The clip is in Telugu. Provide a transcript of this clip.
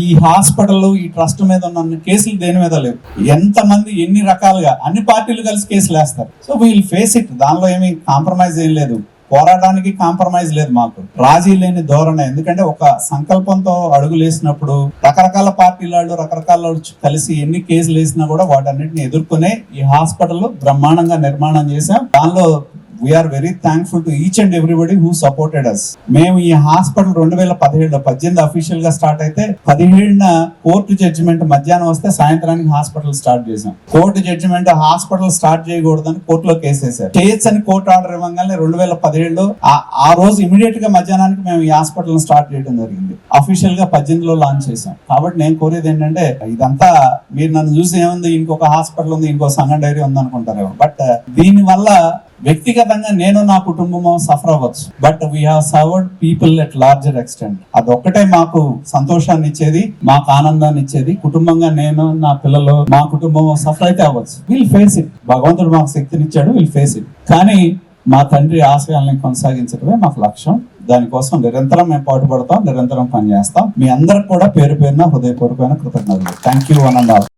ఈ హాస్పిటల్ ఈ ట్రస్ట్ మీద ఉన్న కేసులు దేని మీద లేవు. ఎంతమంది ఎన్ని రకాలుగా అన్ని పార్టీలు కలిసి కేసులు వేస్తారు. So we'll face it. దానిలో ఏమి కాంప్రమైజ్ ఏం లేదు. పోరాటానికి కాంప్రమైజ్ లేదు, మాకు రాజీ లేని ధోరణి. ఎందుకంటే ఒక సంకల్పంతో అడుగులు వేసినప్పుడు రకరకాల పార్టీల వాళ్ళు రకరకాల కలిసి ఎన్ని కేసులు వేసినా కూడా వాటన్నిటిని ఎదుర్కొనే ఈ హాస్పిటల్ బ్రహ్మాండంగా నిర్మాణం చేశాం. దానిలో we are very thankful to each and everybody who supported us. మేము ఈ హాస్పిటల్ 2017 అఫీషియల్ గా స్టార్ట్ అయితే 17న కోర్టు జడ్జిమెంట్ మధ్యాహ్నం వస్తే సాయంత్రానికి హాస్పిటల్ స్టార్ట్ చేసాం. కోర్టు జడ్జిమెంట్ హాస్పిటల్ స్టార్ట్ చేయకూడదని కోర్టులో కేసు వేశారు. చేయొచ్చు అని కోర్టు ఆర్డర్ ఇవ్వగానే 2017లో ఆ రోజు ఇమీడియట్ గా మధ్యాహ్నానికి మేము ఈ హాస్పిటల్ స్టార్ట్ చేయడం జరిగింది. అఫీషియల్ గా 18లో లాంచ్ చేసాం. కాబట్టి నేను కోరేది ఏంటంటే, ఇదంతా మీరు నన్ను చూసి ఏముంది ఇంకొక హాస్పిటల్ ఉంది, ఇంకో సంఘం డైరీ ఉంది అనుకుంటారేమో. బట్ దీని వల్ల వ్యక్తిగతంగా నేను నా కుటుంబం సఫర్ అవ్వచ్చు, but we have served people at larger extent. అదొక్కటే మాకు సంతోషాన్ని ఇచ్చేది, మాకు ఆనందాన్ని ఇచ్చేది. కుటుంబంగా నేను, నా పిల్లలు, మా కుటుంబం సఫర్ అయితే అవ్వచ్చు. Will face it. భగవంతుడు మాకు శక్తినిచ్చాడు, విల్ ఫేస్ ఇట్. కానీ మా తండ్రి ఆశయాలను కొనసాగించడమే మాకు లక్ష్యం. దానికోసం నిరంతరం మేము పాటుపడతాం, నిరంతరం పనిచేస్తాం. మీ అందరికి కూడా పేరు పేరున హృదయపూర్వకమైన కృతజ్ఞతలు. Thank you one and all.